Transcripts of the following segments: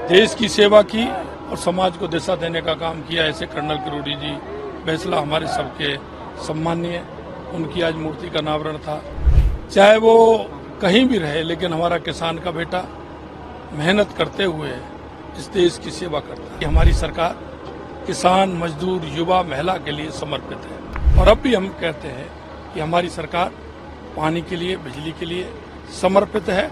देश की सेवा की और समाज को दिशा देने का काम किया। ऐसे कर्नल किरोड़ी जी बैसला हमारे सबके सम्मानीय, उनकी आज मूर्ति का अनावरण था। चाहे वो कहीं भी रहे, लेकिन हमारा किसान का बेटा मेहनत करते हुए इस देश की सेवा करता है। हमारी सरकार किसान, मजदूर, युवा, महिला के लिए समर्पित है और अब भी हम कहते हैं कि हमारी सरकार पानी के लिए, बिजली के लिए समर्पित है।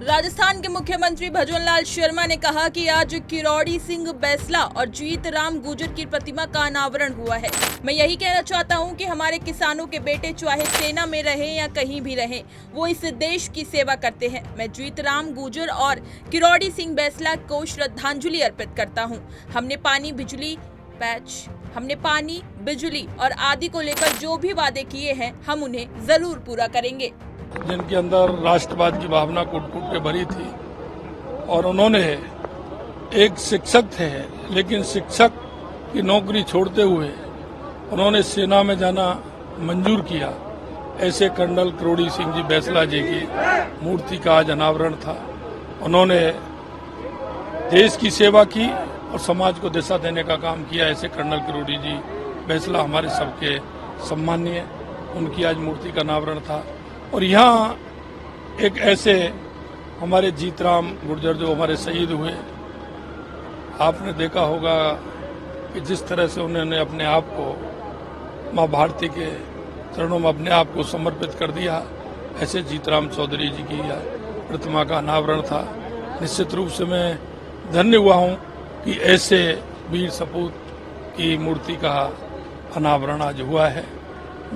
राजस्थान के मुख्यमंत्री भजनलाल शर्मा ने कहा कि आज किरोड़ी सिंह बैसला और जीत राम गुर्जर की प्रतिमा का अनावरण हुआ है। मैं यही कहना चाहता हूं कि हमारे किसानों के बेटे चाहे सेना में रहें या कहीं भी रहें, वो इस देश की सेवा करते हैं। मैं जीत राम गुर्जर और किरोड़ी सिंह बैसला को श्रद्धांजलि अर्पित करता हूँ। हमने पानी, बिजली और आदि को लेकर जो भी वादे किए हैं, हम उन्हें जरूर पूरा करेंगे। जिनके अंदर राष्ट्रवाद की भावना कूट-कूट के भरी थी और उन्होंने एक शिक्षक थे, लेकिन शिक्षक की नौकरी छोड़ते हुए उन्होंने सेना में जाना मंजूर किया। ऐसे कर्नल किरोड़ी सिंह जी बैसला जी की मूर्ति का आज अनावरण था। उन्होंने देश की सेवा की और समाज को दिशा देने का काम किया। ऐसे कर्नल किरोड़ी जी बैसला हमारे सबके सम्मानीय, उनकी आज मूर्ति का अनावरण था। और यहाँ एक ऐसे हमारे जीत राम गुर्जर जो हमारे शहीद हुए, आपने देखा होगा कि जिस तरह से उन्होंने अपने आप को माँ भारती के चरणों में अपने आप को समर्पित कर दिया, ऐसे जीत राम चौधरी जी की प्रतिमा का अनावरण था। निश्चित रूप से मैं धन्य हुआ हूँ कि ऐसे वीर सपूत की मूर्ति का अनावरण आज हुआ है।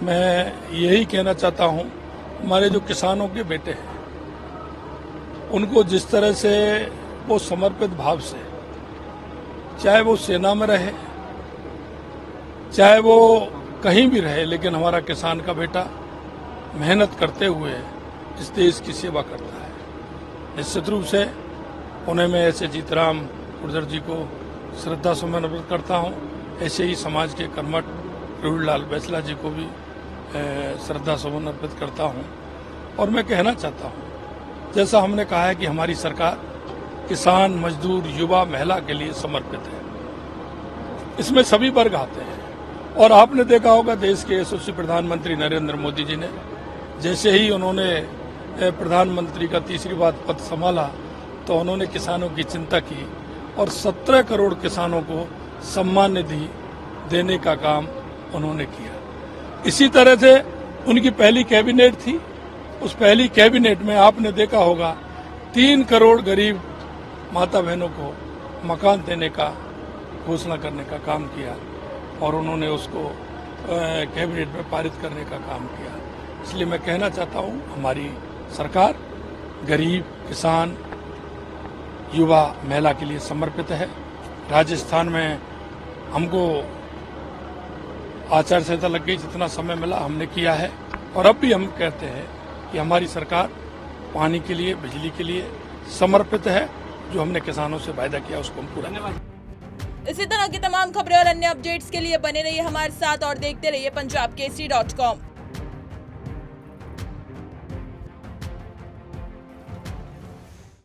मैं यही कहना चाहता हूँ, हमारे जो किसानों के बेटे हैं, उनको जिस तरह से वो समर्पित भाव से, चाहे वो सेना में रहे, चाहे वो कहीं भी रहे, लेकिन हमारा किसान का बेटा मेहनत करते हुए इस देश की सेवा करता है। निश्चित रूप से उन्हें मैं ऐसे जीतराम गुर्जर जी को श्रद्धा सुमन अर्पित करता हूँ। ऐसे ही समाज के कर्मठ किरोड़ीलाल बैसला जी को भी श्रद्धा सुमन अर्पित करता हूं। और मैं कहना चाहता हूं, जैसा हमने कहा है कि हमारी सरकार किसान, मजदूर, युवा, महिला के लिए समर्पित है। इसमें सभी वर्ग आते हैं और आपने देखा होगा देश के यशस्वी प्रधानमंत्री नरेंद्र मोदी जी ने जैसे ही उन्होंने प्रधानमंत्री का तीसरी बार पद संभाला, तो उन्होंने किसानों की चिंता की और 17 करोड़ किसानों को सम्मान निधि देने का काम उन्होंने किया। इसी तरह से उनकी पहली कैबिनेट थी। उस पहली कैबिनेट में आपने देखा होगा 3 करोड़ गरीब माता बहनों को मकान देने का घोषणा करने का काम किया और उन्होंने उसको कैबिनेट में पारित करने का काम किया। इसलिए मैं कहना चाहता हूं, हमारी सरकार गरीब, किसान, युवा, महिला के लिए समर्पित है। राजस्थान में हमको आचार संहिता लग गई, जितना समय मिला हमने किया है और अब भी हम कहते हैं कि हमारी सरकार पानी के लिए, बिजली के लिए समर्पित है। जो हमने किसानों से वायदा किया उसको हम पूरा करेंगे। इसी तरह की तमाम खबरें और अन्य अपडेट्स के लिए बने रहिए हमारे साथ और देखते रहिए punjabkesari.com।